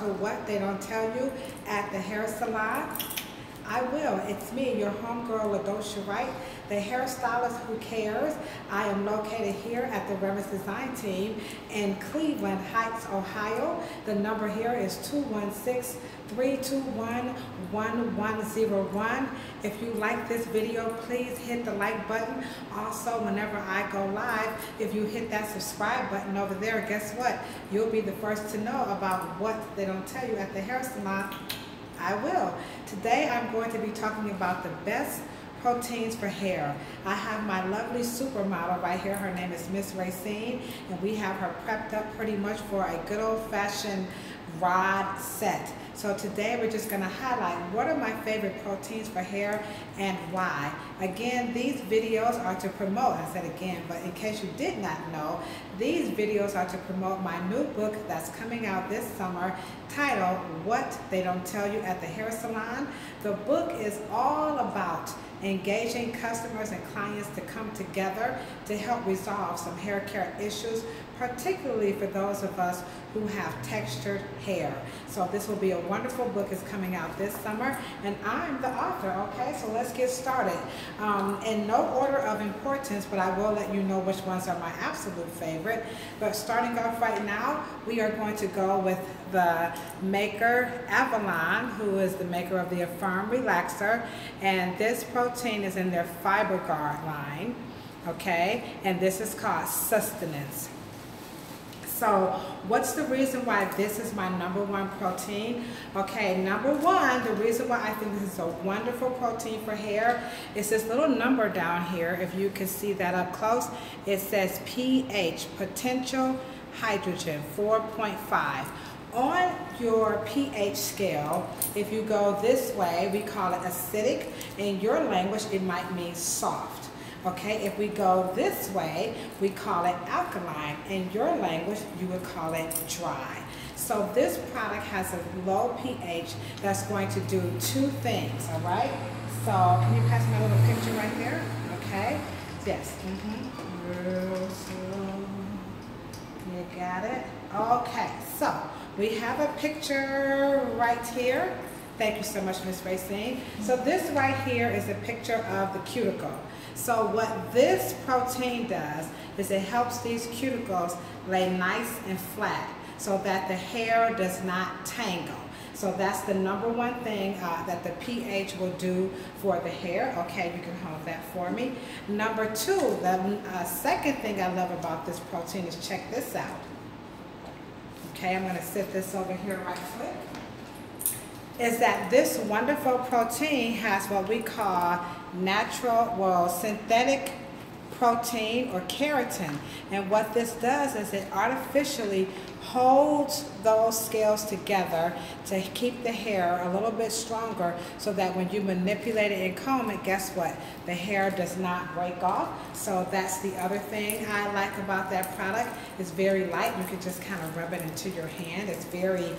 to what they don't tell you at the hair salon? I will. It's me, your homegirl, LaDosha Wright, the hairstylist who cares. I am located here at the Reverend's Design Team in Cleveland Heights, Ohio. The number here is 216-321-1101. If you like this video, please hit the like button. Also, whenever I go live, if you hit that subscribe button over there, guess what? You'll be the first to know about what they don't tell you at the hair salon. I will. Today I'm going to be talking about the best proteins for hair. I have my lovely supermodel right here. Her name is Miss Racine, and we have her prepped up pretty much for a good old-fashioned rod set. So today we're just going to highlight what are my favorite proteins for hair and why. Again, these videos are to promote, I said again, but in case you did not know, these videos are to promote my new book that's coming out this summer titled What They Don't Tell You at the Hair Salon. The book is all about engaging customers and clients to come together to help resolve some hair care issues, particularly for those of us who have textured hair. So this will be a wonderful book. It's coming out this summer, and I'm the author, okay? So let's get started. In no order of importance, but I will let you know which ones are my absolute favorite. But starting off right now, we are going to go with the maker Avalon, who is the maker of the Affirm Relaxer, and this protein is in their Fiber Guard line, okay? And this is called Sustenance. So what's the reason why this is my #1 protein? Okay, #1, the reason why I think this is a wonderful protein for hair is this little number down here. If you can see that up close, it says pH, potential hydrogen, 4.5. On your pH scale, if you go this way, we call it acidic. In your language, it might mean soft. Okay, if we go this way, we call it alkaline. In your language, you would call it dry. So this product has a low pH that's going to do two things, all right? So can you pass my little picture right there? Okay, yes. Real slow. You got it? Okay, so we have a picture right here. Thank you so much, Miss Racine. So this right here is a picture of the cuticle. So what this protein does is it helps these cuticles lay nice and flat so that the hair does not tangle. So that's the #1 thing that the pH will do for the hair. Okay, you can hold that for me. #2, the second thing I love about this protein is, check this out. Okay, I'm going to sit this over here right quick. Is that this wonderful protein has what we call synthetic protein or keratin. And what this does is it artificially holds those scales together to keep the hair a little bit stronger so that when you manipulate it and comb it, guess what? The hair does not break off. So that's the other thing I like about that product. It's very light. You can just kind of rub it into your hand. It's very,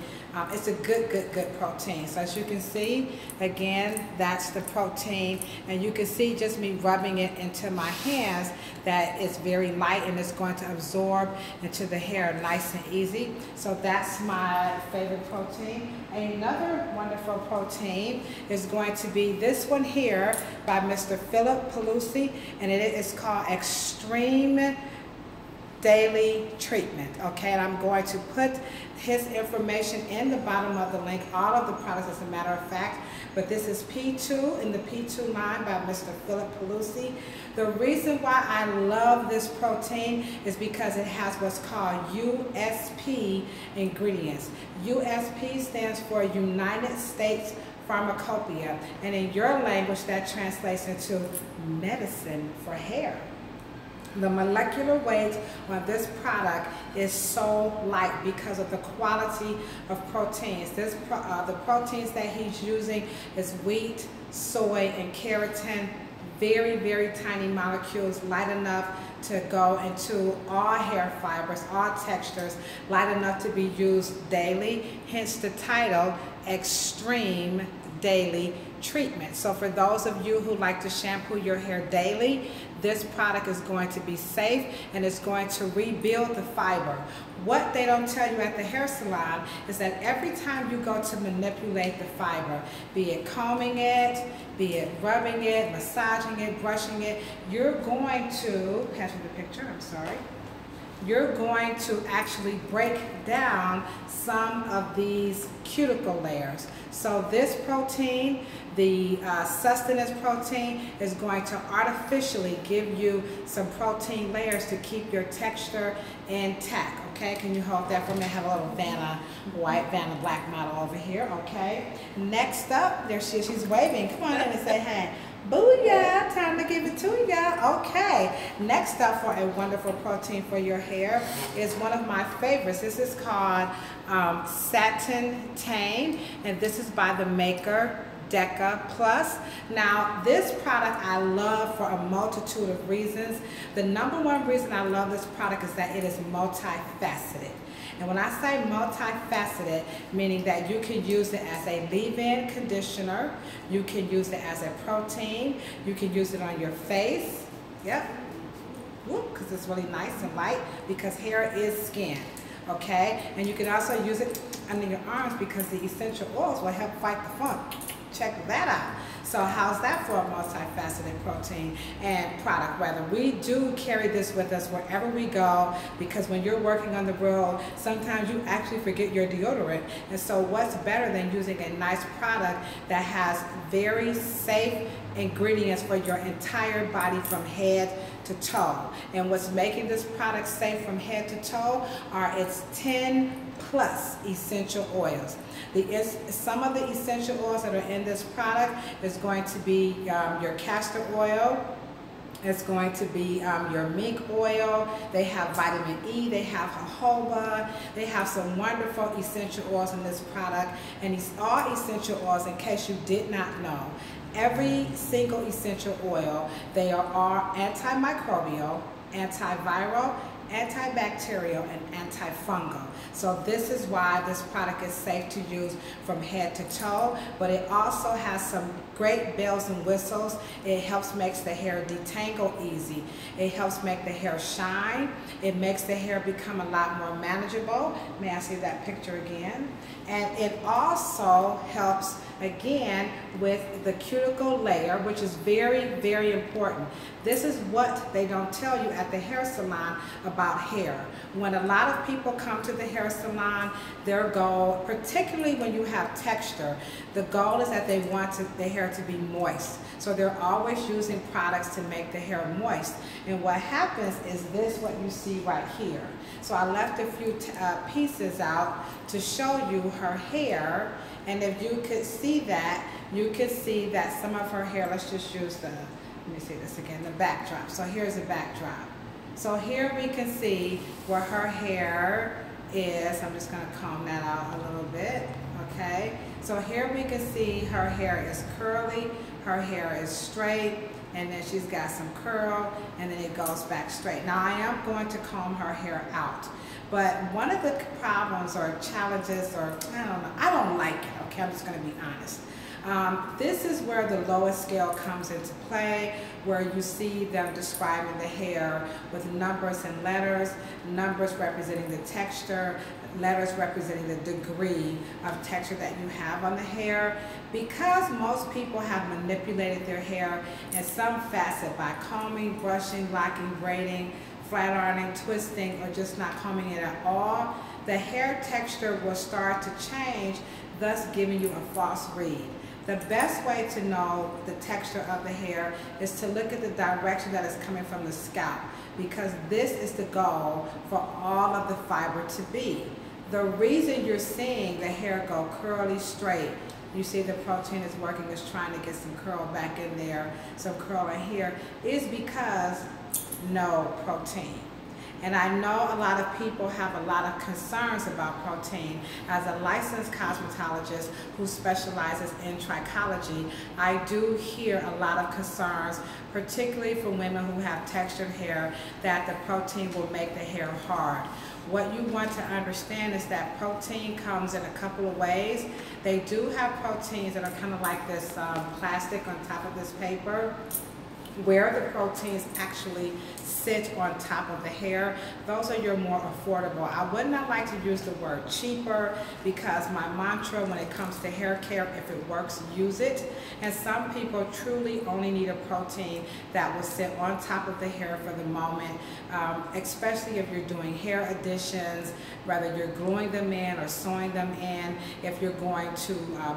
it's a good protein. So as you can see, again, that's the protein. And you can see just me rubbing it into my hands that it's very light and it's going to absorb into the hair nice and easy. So that's my favorite protein. Another wonderful protein is going to be this one here by Mr. Philip Pelusi, and it is called Extreme Daily Treatment. Okay, and I'm going to put his information in the bottom of the link, all of the products as a matter of fact, but this is P2 in the P2 line by Mr. Philip Pelusi. The reason why I love this protein is because it has what's called USP ingredients. USP stands for United States Pharmacopoeia, and in your language that translates into medicine for hair. The molecular weight on this product is so light because of the quality of proteins. The proteins that he's using is wheat, soy, and keratin. Very tiny molecules, light enough to go into all hair fibers, all textures, light enough to be used daily. Hence the title, Extreme daily treatment. So for those of you who like to shampoo your hair daily, this product is going to be safe and it's going to rebuild the fiber. What they don't tell you at the hair salon is that every time you go to manipulate the fiber, be it combing it, be it rubbing it, massaging it, brushing it, you're going to, pass me the picture, I'm sorry, you're going to actually break down some of these cuticle layers. So this protein, the Sustenance Protein, is going to artificially give you some protein layers to keep your texture intact. Okay, can you hold that for me? I have a little Vanna white, Vanna black model over here. Okay, next up, there she is. She's waving. Come on in and say hey. Booyah, time to give it to ya. Okay, next up for a wonderful protein for your hair is one of my favorites. This is called Satin Chain, and this is by the maker Deca Plus. Now, this product I love for a multitude of reasons. The number one reason I love this product is that it is multifaceted. And when I say multifaceted, meaning that you can use it as a leave-in conditioner, you can use it as a protein, you can use it on your face, yep, because it's really nice and light, because hair is skin, okay? And you can also use it under your arms because the essential oils will help fight the funk. Check that out. So how's that for a multifaceted protein and product? Rather, we do carry this with us wherever we go, because when you're working on the road, sometimes you actually forget your deodorant. And so what's better than using a nice product that has very safe ingredients for your entire body from head to toe? And what's making this product safe from head to toe are its 10+ essential oils. Some of the essential oils that are in this product is going to be your castor oil, it's going to be your mink oil, they have vitamin E, they have jojoba, they have some wonderful essential oils in this product. And these are essential oils, in case you did not know. Every single essential oil, they are antimicrobial, antiviral, antibacterial, and antifungal. So this is why this product is safe to use from head to toe, but it also has some great bells and whistles. It helps make the hair detangle easy. It helps make the hair shine. It makes the hair become a lot more manageable. May I see that picture again? And it also helps again with the cuticle layer, which is very, very important. This is what they don't tell you at the hair salon about hair. When a lot of people come to the hair salon, their goal, particularly when you have texture, the goal is that they want the hair to be moist. So they're always using products to make the hair moist. And what happens is this, what you see right here. So I left a few pieces out to show you her hair. And if you could see that, you could see that some of her hair, let's just use the, let me see this again, the backdrop. So here's the backdrop. So here we can see where her hair is. I'm just going to comb that out a little bit, okay? So here we can see her hair is curly, her hair is straight, and then she's got some curl, and then it goes back straight. Now I am going to comb her hair out, but one of the problems or challenges, or I don't know, I don't like it, okay? I'm just going to be honest. This is where the lowest scale comes into play, where you see them describing the hair with numbers and letters, numbers representing the texture, letters representing the degree of texture that you have on the hair. Because most people have manipulated their hair in some facet by combing, brushing, locking, braiding, flat ironing, twisting, or just not combing it at all, the hair texture will start to change, thus giving you a false read. The best way to know the texture of the hair is to look at the direction that is coming from the scalp, because this is the goal for all of the fiber to be. The reason you're seeing the hair go curly straight, you see the protein is working, is trying to get some curl back in there, some curl in here, is because no protein. And I know a lot of people have a lot of concerns about protein. As a licensed cosmetologist who specializes in trichology, I do hear a lot of concerns, particularly for women who have textured hair, that the protein will make the hair hard. what you want to understand is that protein comes in a couple of ways. They do have proteins that are kind of like this plastic on top of this paper, where the proteins actually sit on top of the hair. Those are your more affordable. I would not like to use the word cheaper, because my mantra when it comes to hair care, if it works, use it. And some people truly only need a protein that will sit on top of the hair for the moment, especially if you're doing hair additions, whether you're gluing them in or sewing them in. If you're going to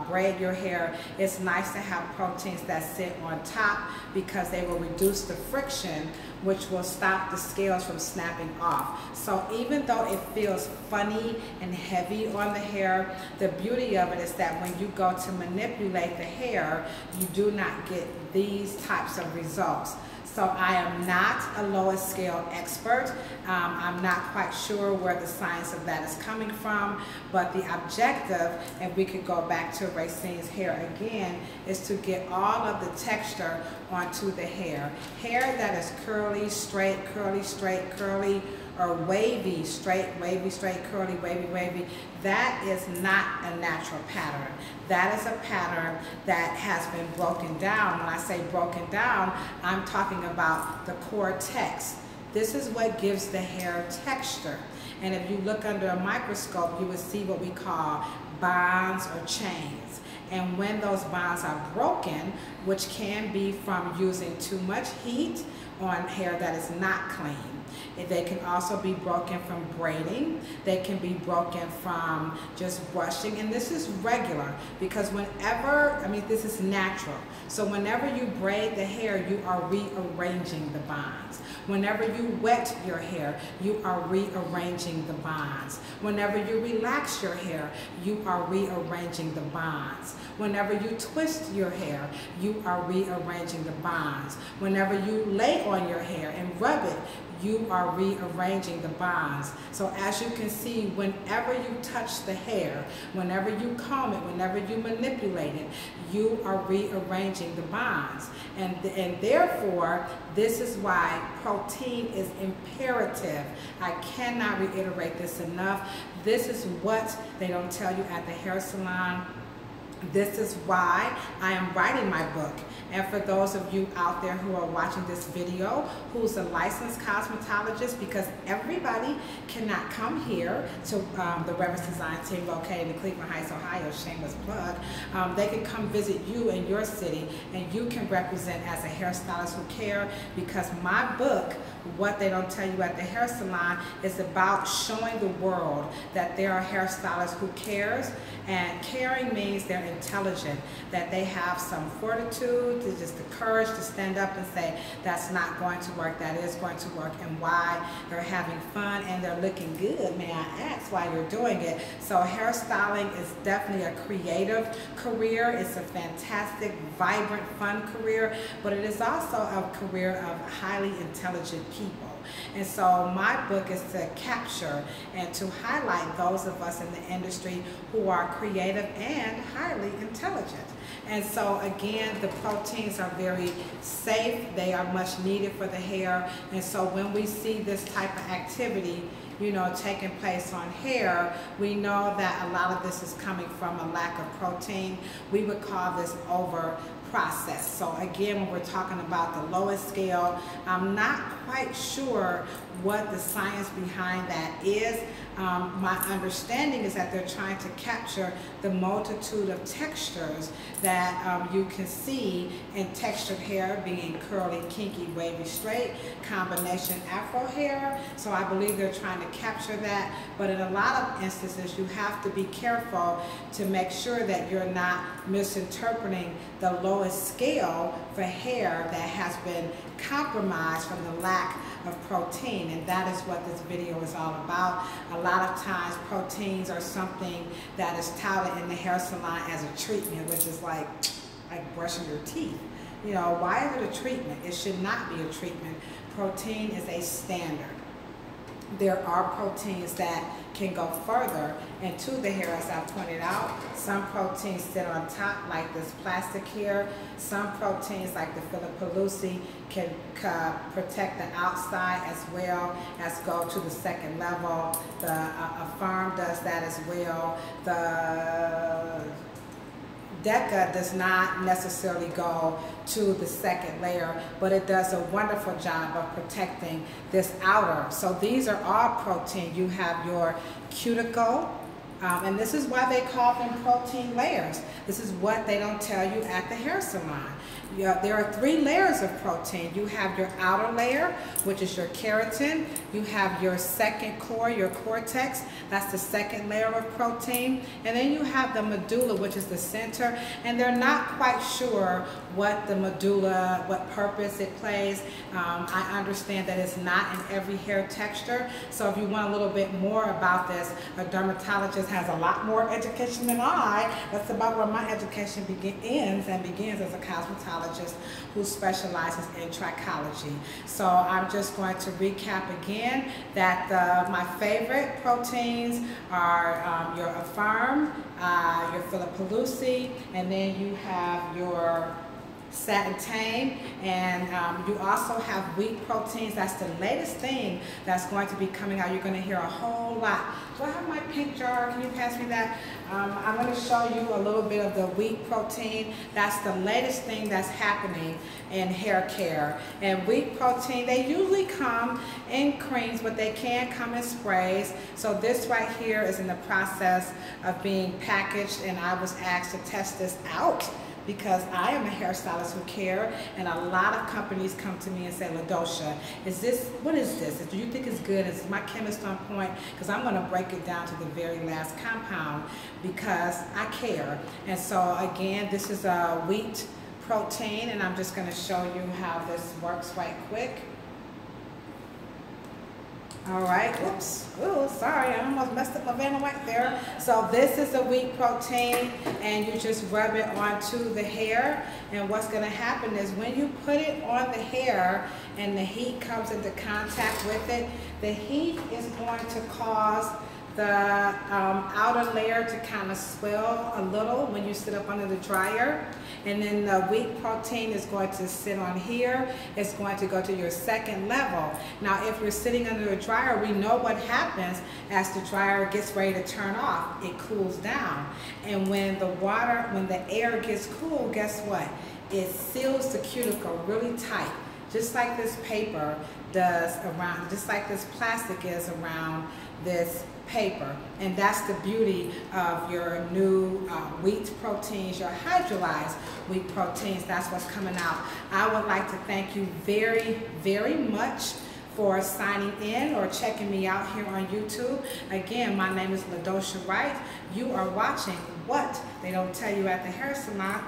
braid your hair, it's nice to have proteins that sit on top, because they will reduce the friction, which will stop the scales from snapping off. So even though it feels funny and heavy on the hair, the beauty of it is that when you go to manipulate the hair, you do not get these types of results. So I am not a lowest scale expert. I'm not quite sure where the science of that is coming from, but the objective, and we could go back to Racine's hair again, is to get all of the texture onto the hair. Hair that is curly, straight, curly, or wavy, straight, curly, wavy, that is not a natural pattern. That is a pattern that has been broken down. When I say broken down, I'm talking about the cortex. This is what gives the hair texture. And if you look under a microscope, you will see what we call bonds or chains. And when those bonds are broken, which can be from using too much heat on hair that is not clean, they can also be broken from braiding. They can be broken from just brushing. And this is regular, because this is natural. So whenever you braid the hair, you are rearranging the bonds. Whenever you wet your hair, you are rearranging the bonds. Whenever you relax your hair, you are rearranging the bonds. Whenever you twist your hair, you are rearranging the bonds. Whenever you lay on your hair and rub it, you are rearranging the bonds. So as you can see, whenever you touch the hair, whenever you comb it, whenever you manipulate it, you are rearranging the bonds. And therefore, this is why protein is imperative. I cannot reiterate this enough. This is what they don't tell you at the hair salon. This is why I am writing my book. And for those of you out there who are watching this video, who's a licensed cosmetologist, because everybody cannot come here to the Reverence Design Team located in Cleveland Heights, Ohio, shameless plug. They can come visit you in your city, and you can represent as a hairstylist who care, because my book, What They Don't Tell You at the Hair Salon, is about showing the world that there are hairstylists who cares, and caring means they're intelligent, that they have some fortitude, just the courage to stand up and say, that's not going to work, that is going to work, and why. They're having fun and they're looking good. May I ask why you're doing it? So hairstyling is definitely a creative career. It's a fantastic, vibrant, fun career, but it is also a career of highly intelligent people. And so my book is to capture and to highlight those of us in the industry who are creative and highly intelligent. And so again, the proteins are very safe. They are much needed for the hair. And so when we see this type of activity, taking place on hair, we know that a lot of this is coming from a lack of protein. We would call this over process. So again, when we're talking about the lowest scale, I'm not quite sure what the science behind that is. My understanding is that they're trying to capture the multitude of textures that you can see in textured hair, being curly, kinky, wavy, straight, combination afro hair. So I believe they're trying to capture that, but in a lot of instances you have to be careful to make sure that you're not misinterpreting the lowest scale for hair that has been compromised from the lack of protein, and that is what this video is all about. A lot of times proteins are something that is touted in the hair salon as a treatment, which is like brushing your teeth. Why is it a treatment? It should not be a treatment. Protein is a standard. there are proteins that can go further into the hair, as I pointed out. Some proteins sit on top, like this plastic here. Some proteins, like the Philippelusi, can protect the outside as well as go to the second level. The Affirm does that as well. The Deca does not necessarily go to the second layer, but it does a wonderful job of protecting this outer. So these are all protein. You have your cuticle, and this is why they call them protein layers. This is what they don't tell you at the hair salon. There are 3 layers of protein. You have your outer layer, which is your keratin. You have your second core, your cortex. That's the second layer of protein. And then you have the medulla, which is the center. And they're not quite sure what the medulla, what purpose it plays. I understand that it's not in every hair texture. So if you want a little bit more about this, a dermatologist has a lot more education than I. That's about where my education begins as a cosmetologist who specializes in trichology. So I'm just going to recap again that my favorite proteins are your Affirm, your Philippelusi, and then you have your Satin Chain, and you also have wheat proteins. That's the latest thing that's going to be coming out. You're going to hear a whole lot. Do I have my pink jar? Can you pass me that? I'm going to show you a little bit of the wheat protein. That's the latest thing that's happening in hair care. And wheat protein, they usually come in creams, but they can come in sprays. So this right here is in the process of being packaged, and I was asked to test this out, because I am a hairstylist who care, and a lot of companies come to me and say, LaDosha, what is this? Do you think it's good? Is my chemist on point? Because I'm going to break it down to the very last compound, because I care. And so again, this is a wheat protein, and I'm just going to show you how this works right quick. All right, whoops, oh, sorry, I almost messed up my Vanna White there. So this is a wheat protein, and you just rub it onto the hair, and what's gonna happen is when you put it on the hair and the heat comes into contact with it, the heat is going to cause the outer layer to kind of swell a little when you sit up under the dryer. And then the wheat protein is going to sit on here. It's going to go to your second level. Now, if you're sitting under a dryer, we know what happens as the dryer gets ready to turn off. It cools down. And when the air gets cool, guess what? It seals the cuticle really tight, just like this paper does around, just like this plastic is around this paper. And that's the beauty of your new wheat proteins, your hydrolyzed wheat proteins. That's what's coming out. I would like to thank you very, very much for signing in or checking me out here on YouTube. Again, my name is LaDosha Wright. You are watching What They Don't Tell You at the Hair Salon.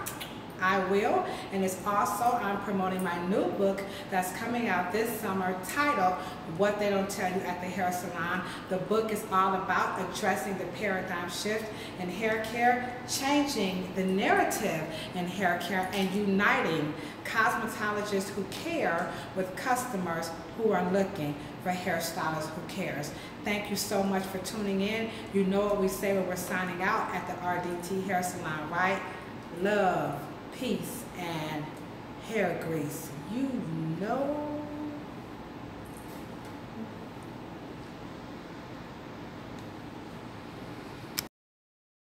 I will, and it's also, I'm promoting my new book that's coming out this summer titled What They Don't Tell You at the Hair Salon. The book is all about addressing the paradigm shift in hair care, changing the narrative in hair care, and uniting cosmetologists who care with customers who are looking for hairstylists who cares. Thank you so much for tuning in. You know what we say when we're signing out at the RDT Hair Salon, right? Love, peace, and hair grease. You know